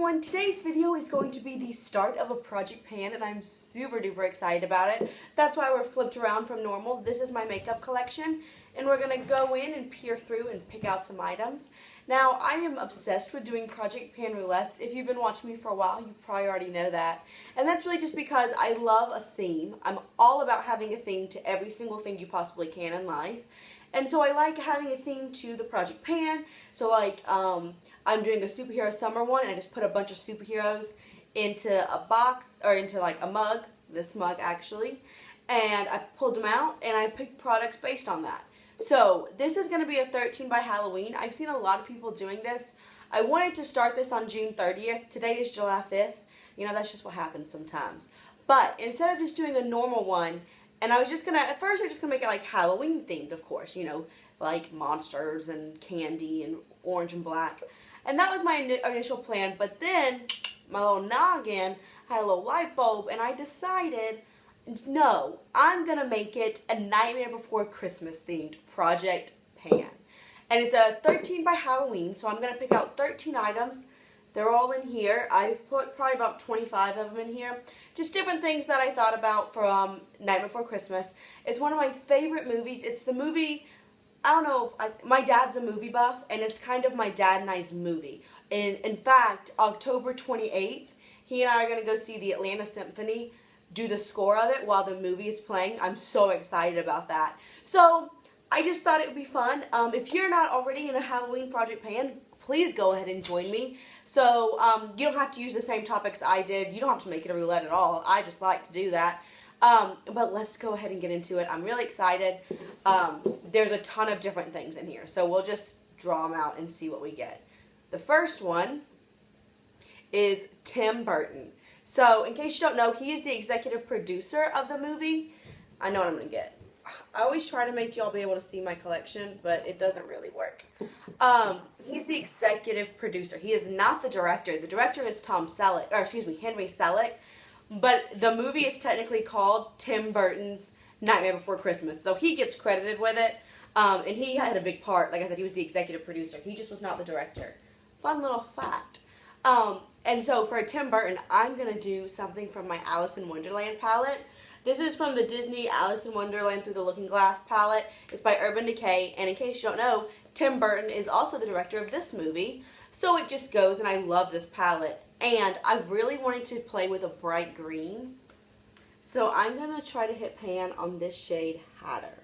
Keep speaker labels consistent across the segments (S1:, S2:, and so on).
S1: everyone, today's video is going to be the start of a project pan and I'm super duper excited about it. That's why we're flipped around from normal. This is my makeup collection and we're going to go in and peer through and pick out some items. Now, I am obsessed with doing project pan roulettes. If you've been watching me for a while, you probably already know that. And that's really just because I love a theme. I'm all about having a theme to every single thing you possibly can in life. And so I like having a theme to the project pan. So like, I'm doing a superhero summer one and I just put a bunch of superheroes into a box, or into like a mug, this mug actually. And I pulled them out and I picked products based on that. So this is going to be a 13 by Halloween. I've seen a lot of people doing this. I wanted to start this on June 30th. Today is July 5th. You know, that's just what happens sometimes. But instead of just doing a normal one, and I was just going to, at first I was just going to make it like Halloween themed, of course, you know, like monsters and candy and orange and black. And that was my initial plan, but then my little noggin had a little light bulb and I decided, no, I'm going to make it a Nightmare Before Christmas themed project pan. And it's a 13 by Halloween, so I'm going to pick out 13 items. They're all in here. I've put probably about 25 of them in here. Just different things that I thought about from Nightmare Before Christmas. It's one of my favorite movies. It's the movie, I don't know, my dad's a movie buff, and it's kind of my dad and I's movie. In fact, October 28th, he and I are going to go see the Atlanta Symphony, do the score of it while the movie is playing. I'm so excited about that. So, I just thought it would be fun. If you're not already in a Halloween project pan, please go ahead and join me. So, you don't have to use the same topics I did. You don't have to make it a roulette at all. I just like to do that. But let's go ahead and get into it. I'm really excited. There's a ton of different things in here. So, we'll just draw them out and see what we get. The first one is Tim Burton. So, in case you don't know, he is the executive producer of the movie. I know what I'm going to get. I always try to make y'all be able to see my collection, but it doesn't really work. He's the executive producer. He is not the director. The director is Henry Selick. But the movie is technically called Tim Burton's Nightmare Before Christmas. So he gets credited with it. And he had a big part. Like I said, he was the executive producer. He just was not the director. Fun little fact. And so for Tim Burton, I'm going to do something from my Alice in Wonderland palette. This is from the Disney Alice in Wonderland Through the Looking Glass palette. It's by Urban Decay, and in case you don't know, Tim Burton is also the director of this movie. So it just goes, and I love this palette. And I really wanted to play with a bright green. So I'm going to try to hit pan on this shade Hatter.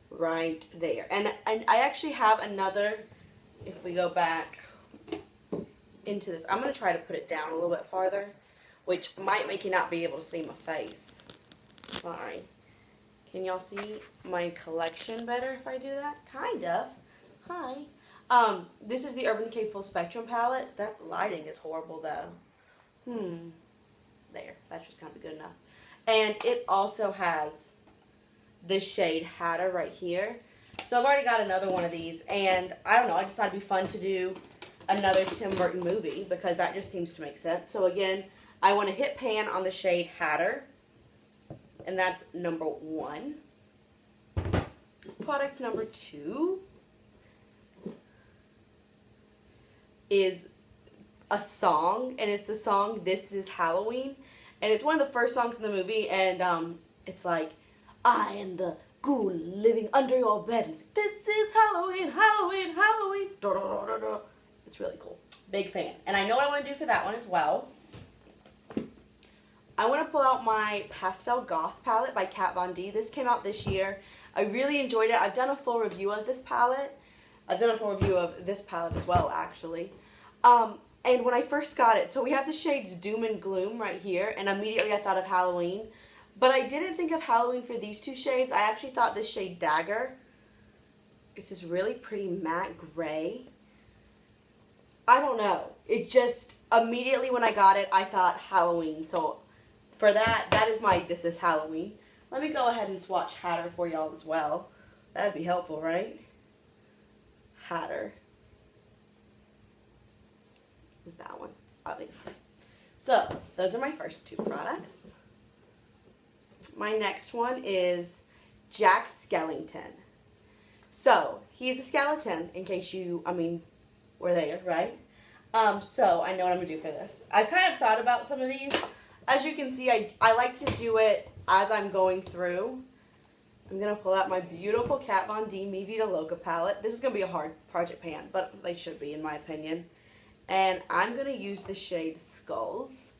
S1: Right there. And I actually have another, if we go back into this, I'm going to try to put it down a little bit farther, which might make you not be able to see my face. Sorry. Can y'all see my collection better if I do that? Kind of. Hi. This is the Urban Decay Full Spectrum palette. That lighting is horrible though. There. That's just gonna be good enough. And it also has this shade Hatter right here. So I've already got another one of these, and I don't know, I just thought it'd be fun to do another Tim Burton movie because that just seems to make sense. So again, I want to hit pan on the shade Hatter, and that's number 1. Product number 2 is a song, and it's the song This Is Halloween, and it's one of the first songs in the movie, and it's like, I am the ghoul living under your bed, and it's like, this is Halloween, Halloween, Halloween, da, da, da, da, da. It's really cool. Big fan. And I know what I want to do for that one as well. I want to pull out my Pastel Goth palette by Kat Von D. This came out this year. I really enjoyed it. I've done a full review of this palette. I've done a full review of this palette as well, actually. And when I first got it, so we have the shades Doom and Gloom right here, and immediately I thought of Halloween. But I didn't think of Halloween for these two shades. I actually thought this shade Dagger. It's this really pretty matte gray. I don't know. It just, immediately when I got it, I thought Halloween. So for that, that is my This Is Halloween. Let me go ahead and swatch Hatter for y'all as well. That would be helpful, right? Hatter. Is that one, obviously. So, those are my first 2 products. My next one is Jack Skellington. So, he's a skeleton, in case you, we're there, right? So I know what I'm going to do for this. I've kind of thought about some of these. As you can see, I like to do it as I'm going through. I'm going to pull out my beautiful Kat Von D Mi Vida Loca palette. This is going to be a hard project pan, but they should be in my opinion. And I'm going to use the shade Skulls,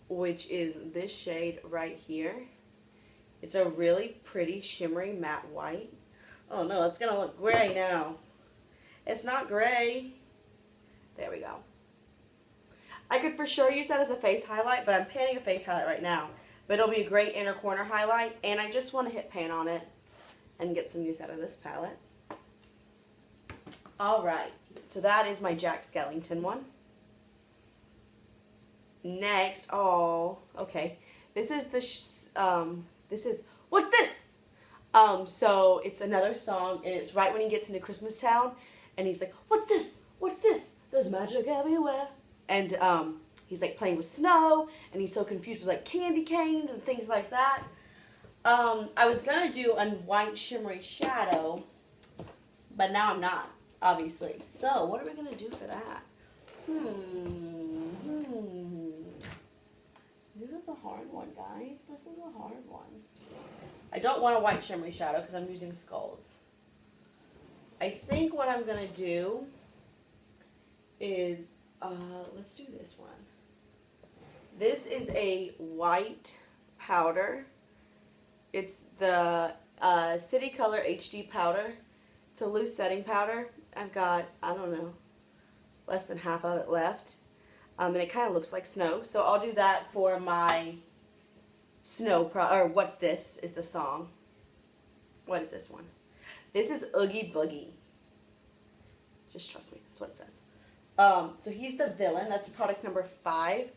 S1: which is this shade right here. It's a really pretty shimmery matte white. Oh no, it's going to look gray now. It's not gray. There we go. I could for sure use that as a face highlight, but I'm panning a face highlight right now. But it'll be a great inner corner highlight, and I just want to hit pan on it and get some use out of this palette. Alright, so that is my Jack Skellington one. Next, oh, okay. This is what's this? So it's another song, and it's right when he gets into Christmas Town, and he's like, what's this? What's this? There's magic everywhere. And he's like playing with snow, and he's so confused with like candy canes and things like that. I was gonna do a white shimmery shadow, but now I'm not, obviously. So what are we gonna do for that? This is a hard one, guys. This is a hard one. I don't want a white shimmery shadow because I'm using Skulls. I think what I'm gonna do is, let's do this one. This is a white powder. It's the City Color HD powder. It's a loose setting powder. I've got, I don't know, less than half of it left. And it kind of looks like snow. So I'll do that for my snow or What's This is the song. What is this one? This is Oogie Boogie. Just trust me, that's what it says. So he's the villain. That's product number 5.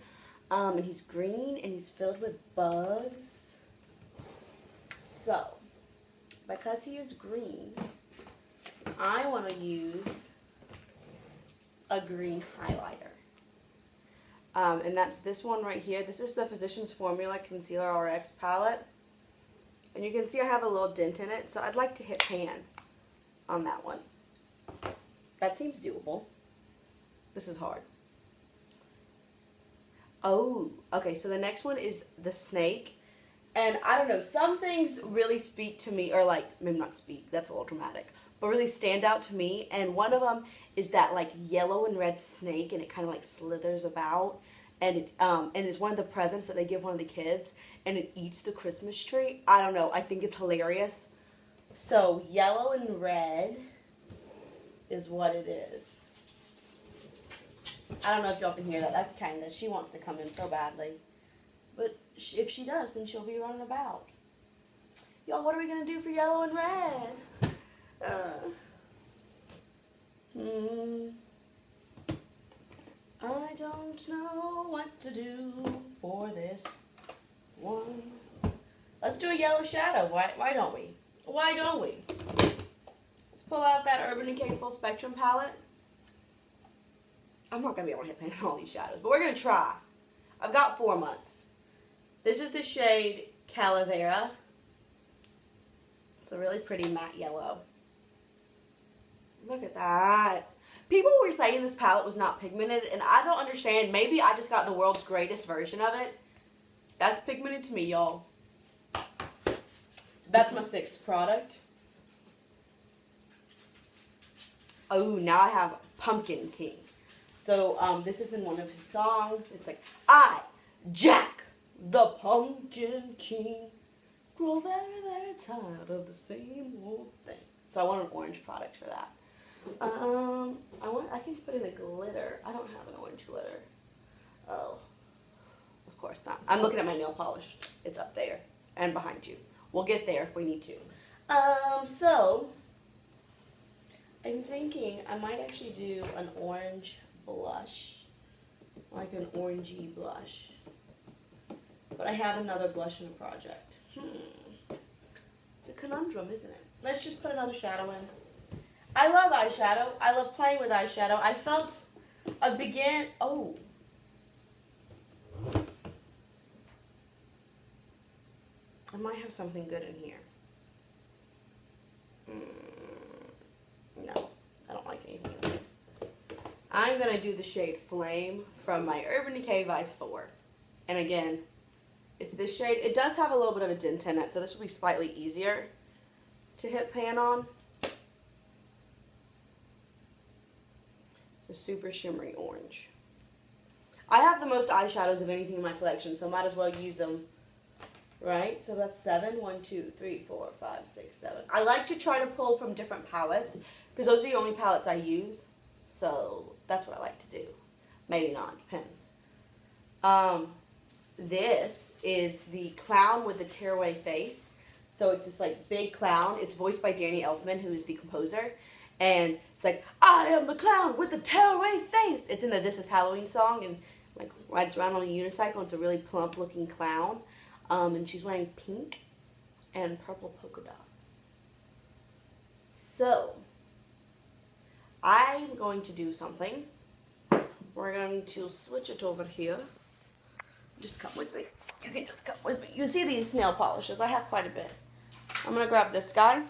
S1: And he's green and he's filled with bugs. So, because he is green, I want to use a green highlighter. And that's this one right here. This is the Physicians Formula Concealer RX palette. And you can see I have a little dent in it, so I'd like to hit pan on that one. That seems doable. This is hard. Oh, okay, so the next one is the snake. And I don't know, some things really speak to me, or like, maybe not speak, that's a little dramatic, but really stand out to me. And one of them is that like yellow and red snake, and it kind of like slithers about. And it's one of the presents that they give one of the kids, and it eats the Christmas tree. I don't know, I think it's hilarious. So yellow and red is what it is. I don't know if y'all can hear that. That's kind of, she wants to come in so badly. But if she does, then she'll be running about. Y'all, what are we going to do for yellow and red? I don't know what to do for this one. Let's do a yellow shadow. Why don't we? Why don't we? Let's pull out that Urban Decay Full Spectrum palette. I'm not going to be able to hit pan on all these shadows, but we're going to try. I've got 4 months. This is the shade Calavera. It's a really pretty matte yellow. Look at that. People were saying this palette was not pigmented, and I don't understand. Maybe I just got the world's greatest version of it. That's pigmented to me, y'all. That's my 6th product. Oh, now I have Pumpkin King. So, this is in one of his songs. It's like, I, Jack, the Pumpkin King, grow very, very tired of the same old thing. So I want an orange product for that. I can put in a glitter. I don't have an orange glitter. Oh, of course not. I'm looking at my nail polish. It's up there and behind you. We'll get there if we need to. So I'm thinking I might actually do an orange blush, like an orangey blush. But I have another blush in the project. It's a conundrum, isn't it? Let's just put another shadow in. I love eyeshadow. I love playing with eyeshadow. I felt oh. I might have something good in here. No, I don't like anything in here. I'm going to do the shade Flame from my Urban Decay Vice 4. And again, it's this shade. It does have a little bit of a dent in it, so this will be slightly easier to hit pan on. It's a super shimmery orange. I have the most eyeshadows of anything in my collection, so might as well use them, right? So that's 7. 1, 2, 3, 4, 5, 6, 7. I like to try to pull from different palettes, because those are the only palettes I use. So that's what I like to do. Maybe not, depends. This is the clown with the tearaway face. So it's this like big clown. It's voiced by Danny Elfman, who is the composer. And it's like, I am the clown with the tearaway face. It's in the This Is Halloween song, and like rides around on a unicycle. It's a really plump looking clown. And she's wearing pink and purple polka dots. So I'm going to do something. We're going to switch it over here. Just come with me. You can just come with me. You see these nail polishes? I have quite a bit. I'm going to grab this guy.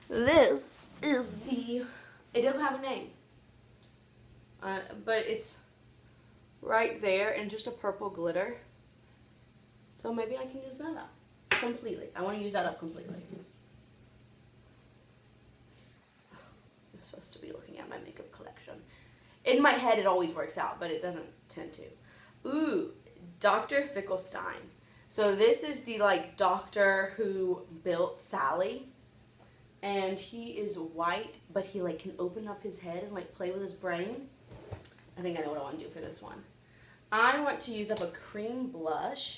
S1: This is the, it doesn't have a name. But it's right there in just a purple glitter. So maybe I can use that up completely. I want to use that up completely. I'm supposed to be looking at my makeup collection. In my head it always works out, but it doesn't tend to. Ooh, Dr. Finklestein. So this is the like doctor who built Sally. And he is white, but he like can open up his head and like play with his brain. I think I know what I want to do for this one. I want to use up a cream blush.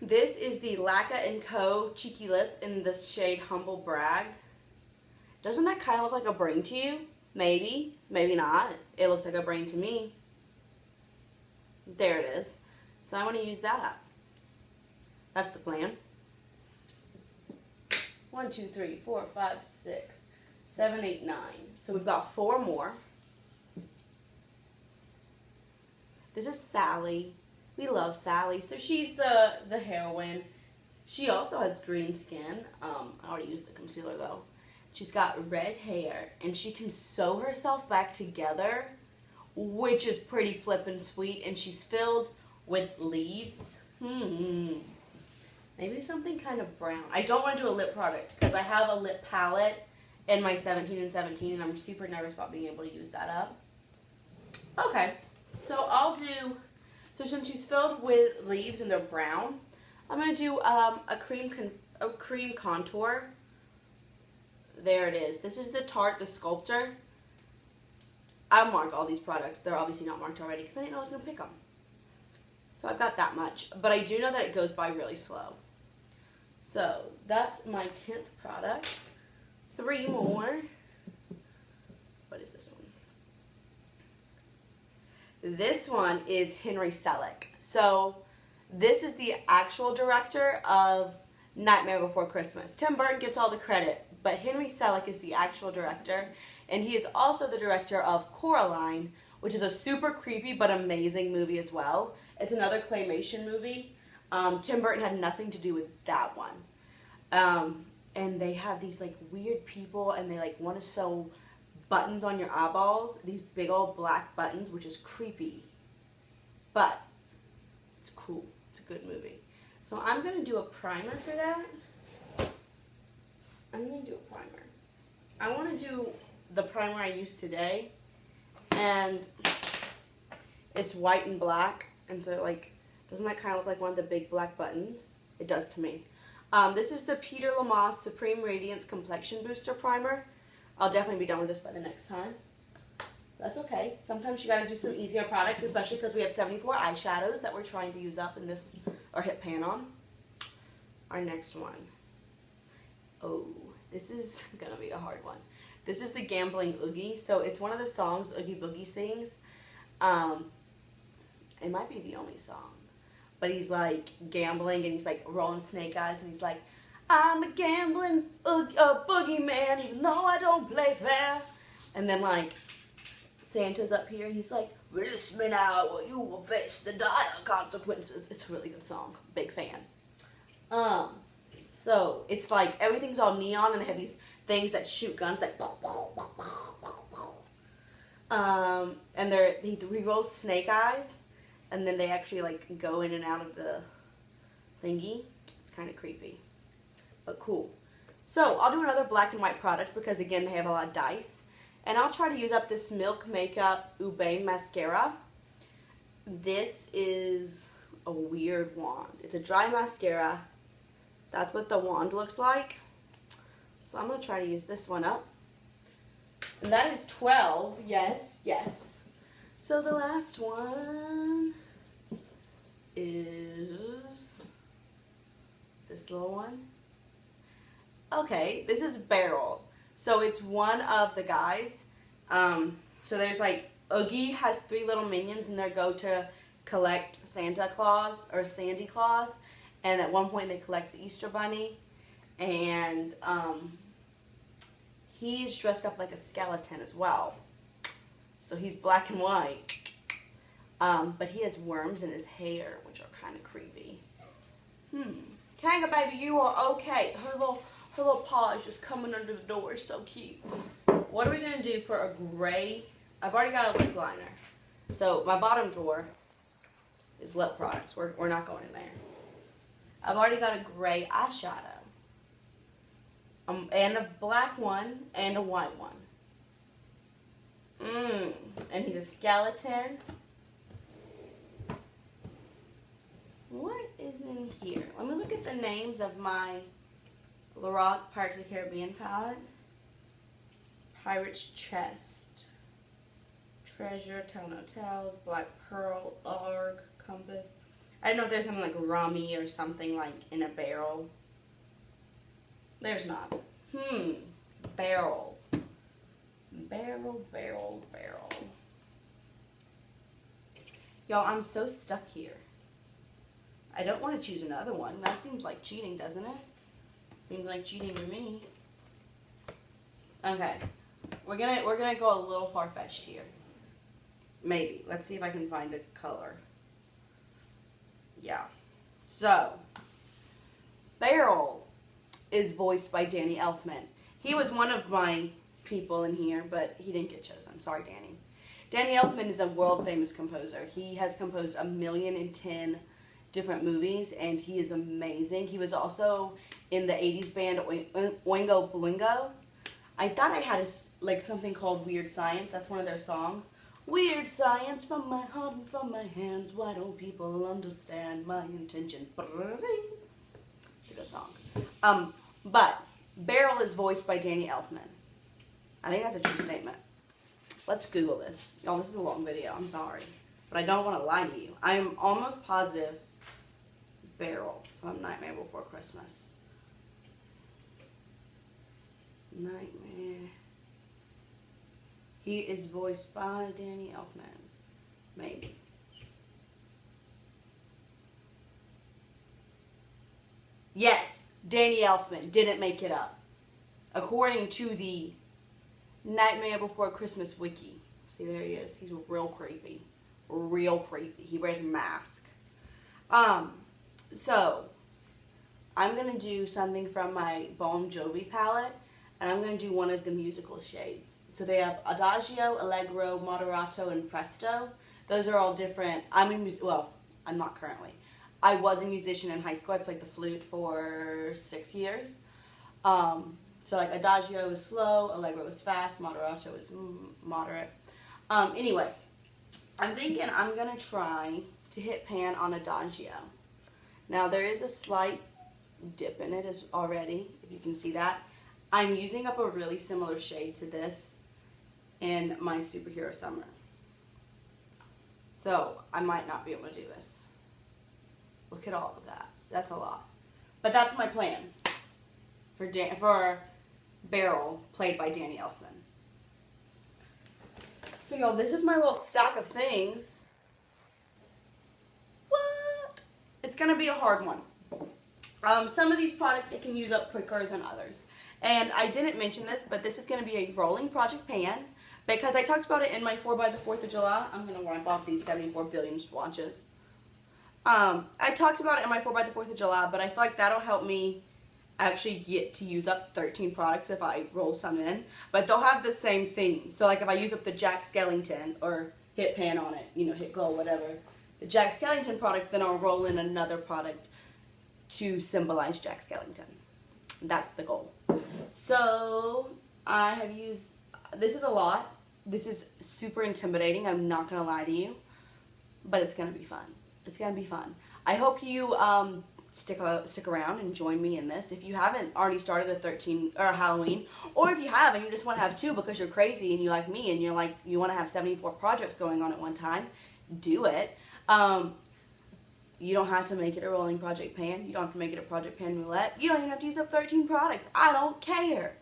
S1: This is the Laqa & Co. Cheeky Lip in the shade Humble Brag. Doesn't that kind of look like a brain to you? Maybe, maybe not. It looks like a brain to me. There it is. So I want to use that up. That's the plan. 1, 2, 3, 4, 5, 6, 7, 8, 9. So we've got 4 more. This is Sally. We love Sally. So she's the heroine. She also has green skin. I already used the concealer though. She's got red hair, and she can sew herself back together, which is pretty flippin' sweet, and she's filled with leaves. Maybe something kind of brown. I don't want to do a lip product because I have a lip palette in my 17 and 17, and I'm super nervous about being able to use that up. Okay, so I'll do, so since she's filled with leaves and they're brown, I'm going to do a cream contour. There it is. This is the Tarte, the Sculptor. I'll mark all these products. They're obviously not marked already because I didn't know I was going to pick them. So I've got that much. But I do know that it goes by really slow. So that's my 10th product. 3 more. What is this one? This one is Henry Selick. So this is the actual director of Nightmare Before Christmas. Tim Burton gets all the credit, but Henry Selick is the actual director, and he is also the director of Coraline, which is a super creepy but amazing movie as well. It's another claymation movie. Tim Burton had nothing to do with that one. And they have these like weird people, and they like want to sew buttons on your eyeballs, these big old black buttons, which is creepy, but it's cool. It's a good movie. So I'm going to do a primer for that. I'm going to do a primer. I want to do the primer I used today, and it's white and black, and so like, doesn't that kind of look like one of the big black buttons? It does to me. This is the Peter Lamas Supreme Radiance Complexion Booster Primer. I'll definitely be done with this by the next time. That's okay. Sometimes you gotta do some easier products, especially because we have 74 eyeshadows that we're trying to use up in this, or hit pan on. Our next one. Oh, this is gonna be a hard one. This is the Gambling Oogie. So it's one of the songs Oogie Boogie sings. It might be the only song. But he's like gambling, and he's like rolling snake eyes, and he's like, I'm a gambling boogie man, even though I don't play fair. And then like Santa's up here, and he's like, release me now or you will face the dire consequences. It's a really good song. Big fan. So it's like everything's all neon, and they have these things that shoot guns like And he rolls snake eyes, and then they actually like go in and out of the thingy. It's kind of creepy, but cool. So I'll do another black and white product because again they have a lot of dice, and I'll try to use up this Milk Makeup Ubame mascara. This is a weird wand. It's a dry mascara. That's what the wand looks like. So I'm gonna try to use this one up. And that is 12. Yes, yes. So the last one is this little one. Okay, this is Barrel. So it's one of the guys. So there's like, Oogie has 3 little minions and they go to collect Santa Claus or Sandy Claus. And at one point they collect the Easter Bunny. And he's dressed up like a skeleton as well. So he's black and white. But he has worms in his hair, which are kind of creepy. Kanga baby, you are okay. Her little paw is just coming under the door. So cute. What are we going to do for a gray? I've already got a lip liner. So my bottom drawer is lip products. We're not going in there. I've already got a gray eyeshadow. And a black one and a white one. And he's a skeleton. What is in here? Let me look at the names of my Loca Pirates of the Caribbean palette. Pirate's Chest. Treasure, Tell No Tales, Black Pearl, Arg, Compass. I don't know if there's something like Rummy or something like in a barrel. There's not. Barrel. Barrel, barrel, barrel. Y'all, I'm so stuck here. I don't want to choose another one. That seems like cheating, doesn't it? Seems like cheating to me. Okay. We're gonna go a little far-fetched here. Maybe. Let's see if I can find a color. Yeah. So, Barrel is voiced by Danny Elfman. He was one of my people in here, but he didn't get chosen. Sorry, Danny. Danny Elfman is a world-famous composer. He has composed 1,000,010 different movies, and he is amazing. He was also in the 80s band Oingo Boingo. I thought I had like something called Weird Science. That's one of their songs. Weird science from my heart and from my hands. Why don't people understand my intention? It's a good song. But Barrel is voiced by Danny Elfman. I think that's a true statement. Let's Google this. Y'all, this is a long video. I'm sorry. But I don't want to lie to you. I'm almost positive Barrel from Nightmare Before Christmas. Nightmare. He is voiced by Danny Elfman. Maybe. Yes, Danny Elfman. Didn't make it up. According to the Nightmare Before Christmas wiki. See, there he is. He's real creepy. Real creepy. He wears a mask. So, I'm going to do something from my Balm Jovi palette. And I'm going to do one of the musical shades. So they have Adagio, Allegro, Moderato, and Presto. Those are all different. I'm not currently. I was a musician in high school. I played the flute for 6 years. So like Adagio is slow, Allegro is fast, Moderato is moderate. Anyway, I'm thinking I'm going to try to hit pan on Adagio. Now there is a slight dip in it already, if you can see that. I'm using up a really similar shade to this in my Superhero Summer. So, I might not be able to do this. Look at all of that. That's a lot. But that's my plan for Barrel, played by Danny Elfman. So, y'all, this is my little stack of things. What? It's going to be a hard one. Some of these products I can use up quicker than others. And I didn't mention this, but this is going to be a rolling project pan. Because I talked about it in my 4 by the 4th of July. I'm going to wipe off these 74 billion swatches. I talked about it in my 4 by the 4th of July, but I feel like that'll help me actually get to use up 13 products if I roll some in, but they'll have the same theme. So like if I use up the Jack Skellington or hit pan on it, you know, hit go, whatever, the Jack Skellington product, then I'll roll in another product to symbolize Jack Skellington. That's the goal. So I have used, this is a lot. This is super intimidating, I'm not gonna lie to you, but it's gonna be fun. It's gonna be fun. I hope you stick around and join me in this. If you haven't already started a 13 or a Halloween, or if you have and you just want to have 2 because you're crazy and you like me and you're like you want to have 74 projects going on at one time, do it. You don't have to make it a rolling project pan. You don't have to make it a project pan roulette. You don't even have to use up 13 products. I don't care.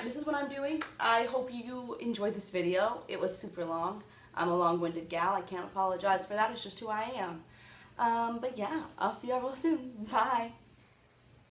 S1: This is what I'm doing. I hope you enjoyed this video. It was super long. I'm a long-winded gal. I can't apologize for that. It's just who I am. But yeah, I'll see y'all real soon. Bye.